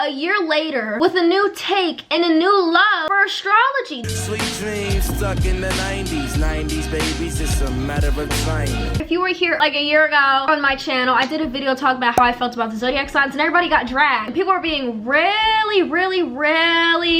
a year later with a new take and a new love for astrology. Sweet dreams stuck in the 90s babies, it's a matter of time. If you were here like a year ago on my channel, I did a video talking about how I felt about the zodiac signs and everybody got dragged. And people were being really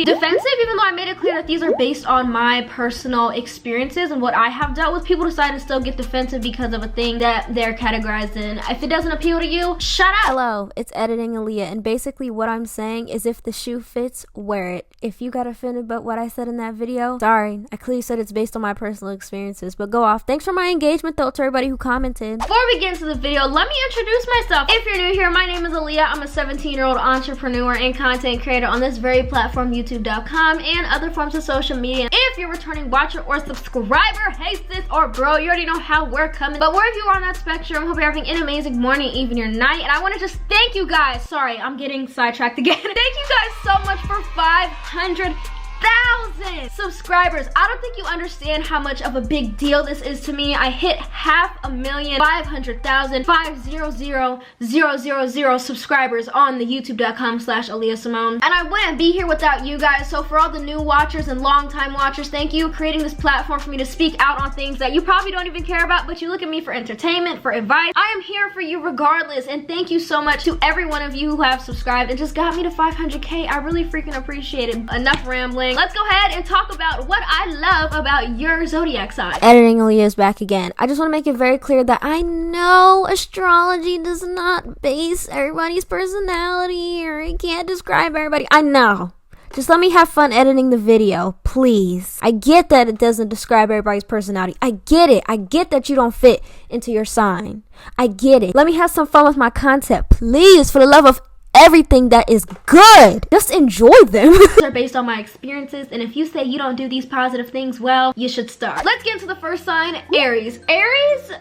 defensive, even though I made it clear that these are based on my personal experiences and what I have dealt with. People decide to still get defensive because of a thing that they're categorized in. If it doesn't appeal to you, shut up. Hello, it's Editing Aliyah, and basically what I'm saying is if the shoe fits, wear it. If you got offended by what I said in that video, sorry. I clearly said it's based on my personal experiences, but go off. Thanks for my engagement though to everybody who commented. Before we get into the video, let me introduce myself. If you're new here, my name is Aliyah. I'm a 17-year-old entrepreneur and content creator on this very platform, youtube.com, and other forms of social media. If you're a returning watcher or subscriber, hey sis or bro, you already know how we're coming. But wherever you are on that spectrum, hope you're having an amazing morning, evening, or night. And I want to just thank you guys. Sorry, I'm getting sidetracked again. Thank you guys so much for 500,000 subscribers. I don't think you understand how much of a big deal this is to me. I hit 500,000 subscribers on the youtube.com/Aliyah Simone, and I wouldn't be here without you guys. So for all the new watchers and long time watchers, thank you. Creating this platform for me to speak out on things that you probably don't even care about, but you look at me for entertainment, for advice. I am here for you regardless, and thank you so much to every one of you who have subscribed and just got me to 500K. I really freaking appreciate it. Enough rambling. Let's go ahead and talk about what I love about your zodiac sign. Editing Aliyah is back again. I just want to make it very clear that I know astrology does not base everybody's personality, or it can't describe everybody. I know. Just let me have fun editing the video, please. I get that it doesn't describe everybody's personality. I get it. I get that you don't fit into your sign. I get it. Let me have some fun with my content, please, for the love of everything that is good. Just enjoy them. They're based on my experiences, and if you say you don't do these positive things, well, you should start. Let's get into the first sign, Aries. Aries,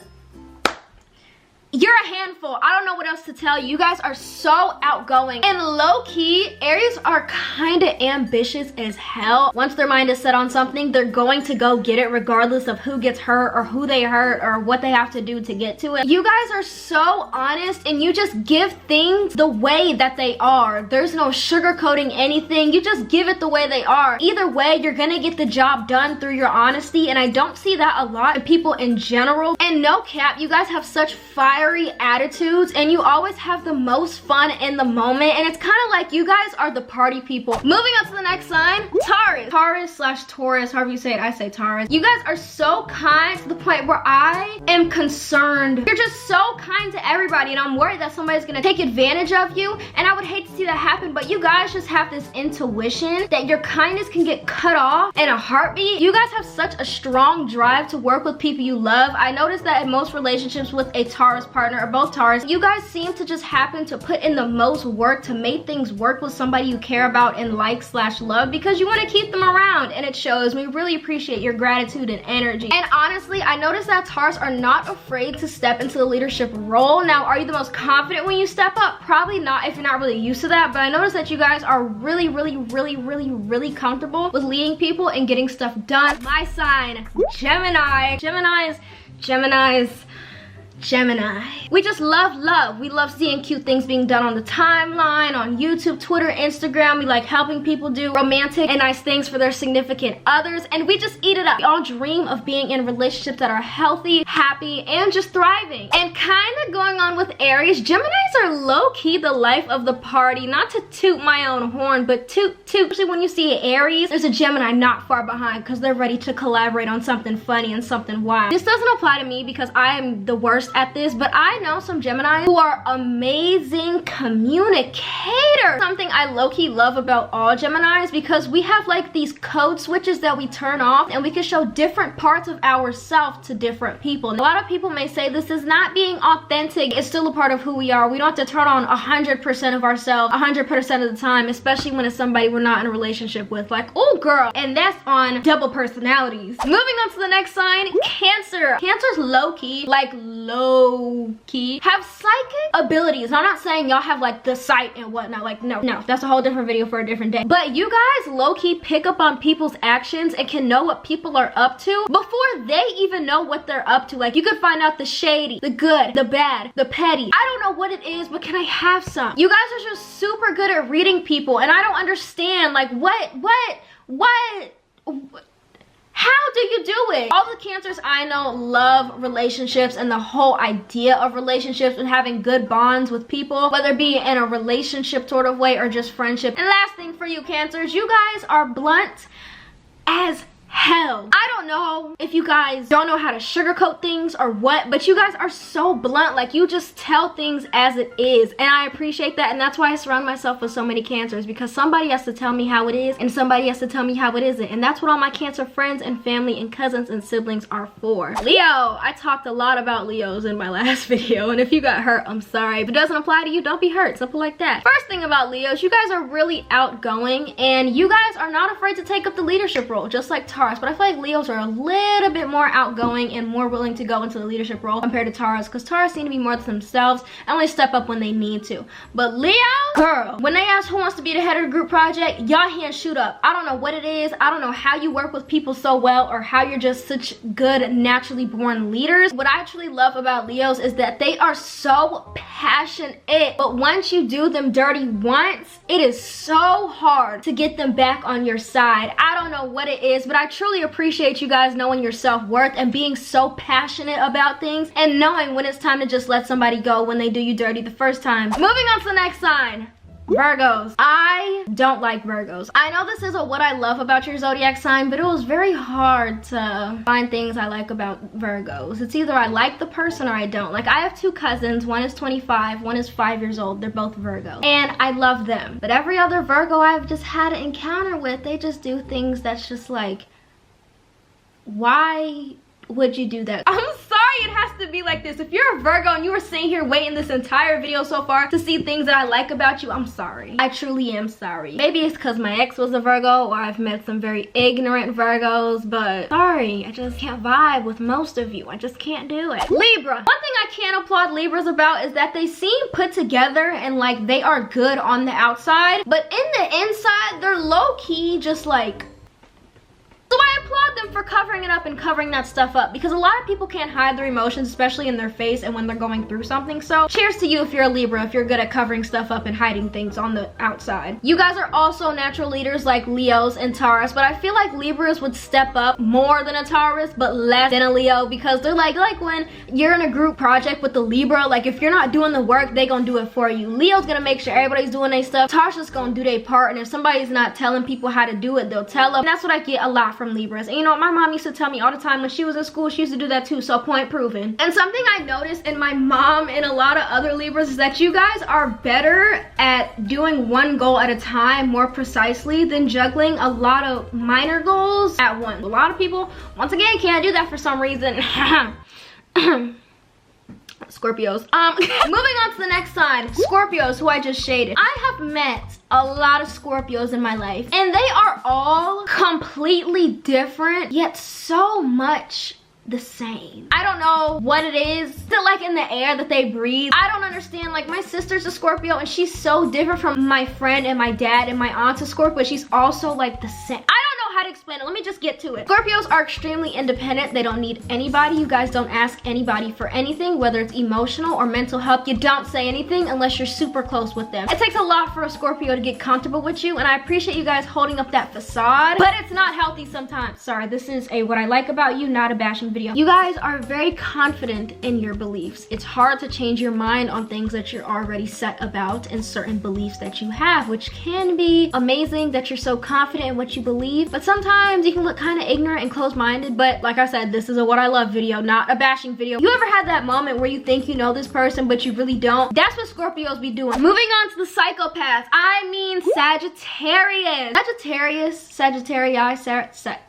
you're a handful. I don't know what else to tell you. You guys are so outgoing and low-key. Aries are kind of ambitious as hell. Once their mind is set on something, they're going to go get it regardless of who gets hurt or who they hurt or what they have to do to get to it. You guys are so honest, and you just give things the way that they are. There's no sugarcoating anything. You just give it the way they are. Either way, you're gonna get the job done through your honesty, and I don't see that a lot in people in general. And no cap, you guys have such fiery attitudes, and you always have the most fun in the moment, and it's kind of like you guys are the party people. Moving on to the next sign, Taurus. Taurus/Taurus, however you say it. I say Taurus. You guys are so kind to the point where I am concerned. You're just so kind to everybody, and I'm worried that somebody's gonna take advantage of you, and I would hate to see that happen, but you guys just have this intuition that your kindness can get cut off in a heartbeat. You guys have such a strong drive to work with people you love. I noticed that in most relationships with a Taurus partner or both Taurus, you guys seem to just happen to put in the most work to make things work with somebody you care about and like/love, because you want to keep them around, and it shows. We really appreciate your gratitude and energy. And honestly, I noticed that Taurus are not afraid to step into the leadership role. Now, are you the most confident when you step up? Probably not if you're not really used to that, but I noticed that you guys are really comfortable with leading people and getting stuff done. My sign, Gemini. Gemini. We just love love. We love seeing cute things being done on the timeline, on YouTube, Twitter, Instagram. We like helping people do romantic and nice things for their significant others, and we just eat it up. We all dream of being in relationships that are healthy, happy, and just thriving. And kind of going on with Aries, Geminis are low-key the life of the party. Not to toot my own horn, but toot. Especially when you see Aries, there's a Gemini not far behind because they're ready to collaborate on something funny and something wild. This doesn't apply to me because I am the worst at this, but I know some Geminis who are amazing communicators. Something I low-key love about all Geminis, because we have like these code switches that we turn off, and we can show different parts of ourselves to different people. A lot of people may say this is not being authentic. It's still a part of who we are. We don't have to turn on 100% of ourselves 100% of the time, especially when it's somebody we're not in a relationship with. Like, oh girl, and that's on double personalities. Moving on to the next sign, Cancer. Cancer's low-key, like low-key, have psychic abilities. I'm not saying y'all have like the sight and whatnot. like, no, that's a whole different video for a different day. But you guys low-key pick up on people's actions and can know what people are up to before they even know what they're up to. Like, you could find out the shady, the good, the bad, the petty. I don't know what it is, but can I have some? You guys are just super good at reading people, and I don't understand, like, how do you do it? All the Cancers I know love relationships and the whole idea of relationships and having good bonds with people, whether it be in a relationship sort of way or just friendship. And last thing for you Cancers, you guys are blunt as hell. I don't know if you guys don't know how to sugarcoat things or what, but you guys are so blunt. Like, you just tell things as it is, and I appreciate that. And that's why I surround myself with so many Cancers, because somebody has to tell me how it is and somebody has to tell me how it isn't. And that's what all my Cancer friends and family and cousins and siblings are for. Leo, I talked a lot about Leos in my last video, and if you got hurt, I'm sorry. If it doesn't apply to you, don't be hurt. Simple like that. First thing about Leos, you guys are really outgoing, and you guys are not afraid to take up the leadership role, just like Taurus. But I feel like Leos are a little bit more outgoing and more willing to go into the leadership role compared to Taurus, because Taurus seem to be more to themselves and only step up when they need to. But Leo, girl, when they ask who wants to be the head of the group project, y'all hands shoot up. I don't know what it is. I don't know how you work with people so well or how you're just such good naturally born leaders. What I actually love about Leos is that they are so passionate, but once you do them dirty once, it is so hard to get them back on your side. I don't know what it is, but I truly appreciate you guys knowing your self-worth and being so passionate about things and knowing when it's time to just let somebody go when they do you dirty the first time. Moving on to the next sign. Virgos. I don't like Virgos. I know this isn't what I love about your zodiac sign, but it was very hard to find things I like about Virgos. It's either I like the person or I don't. Like, I have two cousins. One is 25, one is 5 years old. They're both Virgo, and I love them. But every other Virgo I've just had an encounter with, they just do things that's just like, why would you do that? I'm sorry it has to be like this. If you're a Virgo and you were sitting here waiting this entire video so far to see things that I like about you, I'm sorry. I truly am sorry. Maybe it's because my ex was a Virgo or I've met some very ignorant Virgos, but sorry, I just can't vibe with most of you. I just can't do it. Libra. One thing I can't applaud Libras about is that they seem put together and like they are good on the outside, but in the inside, they're low-key just like, so I applaud them for covering it up and covering that stuff up, because a lot of people can't hide their emotions, especially in their face and when they're going through something. So cheers to you if you're a Libra, if you're good at covering stuff up and hiding things on the outside. You guys are also natural leaders like Leos and Taurus, but I feel like Libras would step up more than a Taurus but less than a Leo, because they're like when you're in a group project with the Libra, like if you're not doing the work, they gonna do it for you. Leo's gonna make sure everybody's doing their stuff. Taurus is gonna do their part, and if somebody's not telling people how to do it, they'll tell them. And that's what I get a lot from Libras. And you know, my mom used to tell me all the time when she was in school, she used to do that too, so point proven. And something I noticed in my mom and a lot of other Libras is that you guys are better at doing one goal at a time more precisely than juggling a lot of minor goals at once. A lot of people, once again, can't do that for some reason. Scorpios. Moving on to the next sign, Scorpios, who I just shaded. I have met a lot of Scorpios in my life, and they are all completely different, yet so much the same. I don't know what it is. Is it like in the air that they breathe? I don't understand. Like, my sister's a Scorpio and she's so different from my friend and my dad, and my aunt's a Scorpio, but she's also like the same. I don't know how to explain it. Let me just get to it. Scorpios are extremely independent. They don't need anybody. You guys don't ask anybody for anything, whether it's emotional or mental help. You don't say anything unless you're super close with them. It takes a lot for a Scorpio to get comfortable with you, and I appreciate you guys holding up that facade, but it's not healthy sometimes. Sorry, this is a what I like about you, not a bashing video. You guys are very confident in your beliefs. It's hard to change your mind on things that you're already set about and certain beliefs that you have, which can be amazing that you're so confident in what you believe, but sometimes you can look kind of ignorant and closed-minded. But like I said, this is a what I love video, not a bashing video. You ever had that moment where you think you know this person but you really don't? That's what Scorpios be doing. Moving on to the psychopaths, I mean Sagittarius.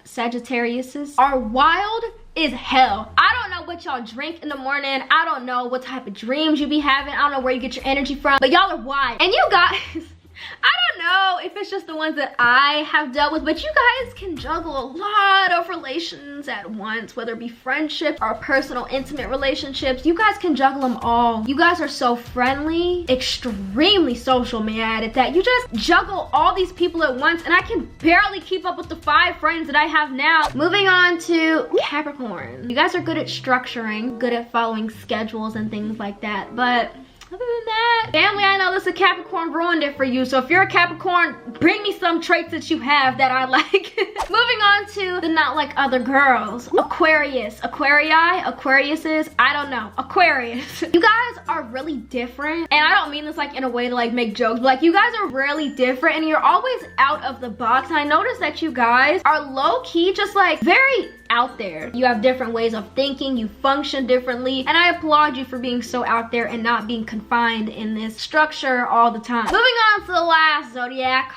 Sagittariuses are wild is hell. I don't know what y'all drink in the morning. I don't know what type of dreams you be having. I don't know where you get your energy from, but y'all are wild. And you guys, I don't know if it's just the ones that I have dealt with, but you guys can juggle a lot of relations at once, whether it be friendship or personal intimate relationships. You guys can juggle them all. You guys are so friendly, extremely social, may I add at that. You just juggle all these people at once, and I can barely keep up with the 5 friends that I have now. Moving on to Capricorn. You guys are good at structuring, good at following schedules and things like that, but other than that, family, I know this a Capricorn ruined it for you. So if you're a Capricorn, bring me some traits that you have that I like. Moving on to the not like other girls. Aquarius. Aquariuses, I don't know. Aquarius. You guys are really different. And I don't mean this like in a way to like make jokes, but like you guys are really different and you're always out of the box. And I noticed that you guys are low key, just like very out there. You have different ways of thinking, you function differently, and I applaud you for being so out there and not being confined in this structure all the time. Moving on to the last zodiac,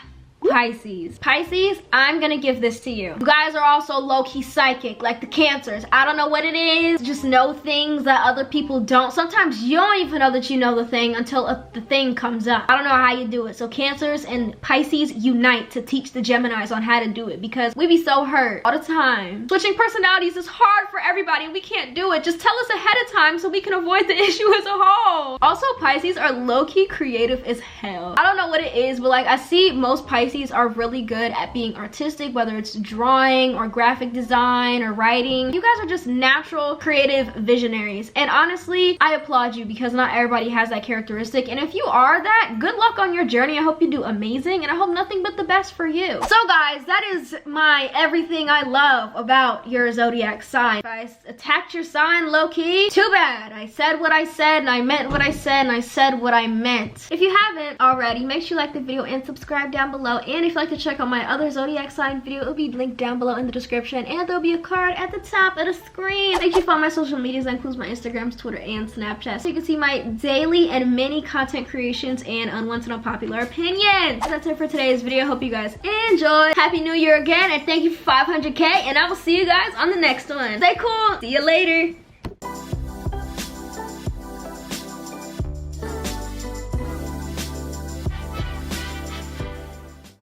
Pisces. Pisces, I'm gonna give this to you. You guys are also low-key psychic, like the Cancers. I don't know what it is, just know things that other people don't. Sometimes you don't even know that you know the thing until the thing comes up. I don't know how you do it. So Cancers and Pisces unite to teach the Geminis on how to do it, because we be so hurt all the time. Switching personalities is hard for everybody and we can't do it. Just tell us ahead of time so we can avoid the issue as a whole. Also, Pisces are low-key creative as hell. I don't know what it is, but like I see most Pisces are really good at being artistic, whether it's drawing or graphic design or writing. You guys are just natural creative visionaries, and honestly I applaud you because not everybody has that characteristic, and if you are that, good luck on your journey. I hope you do amazing and I hope nothing but the best for you. So guys, that is my everything I love about your zodiac sign. If I attacked your sign low-key, too bad. I said what I said and I meant what I said and I said what I meant. If you haven't already, make sure you like the video and subscribe down below. And if you'd like to check out my other zodiac sign video, it'll be linked down below in the description, and there'll be a card at the top of the screen. Make sure you follow my social medias. That includes my Instagrams, Twitter, and Snapchat, so you can see my daily and mini content creations and unwanted unpopular opinions. That's it for today's video. Hope you guys enjoyed. Happy New Year again, and thank you for 500K, and I will see you guys on the next one. Stay cool. See you later.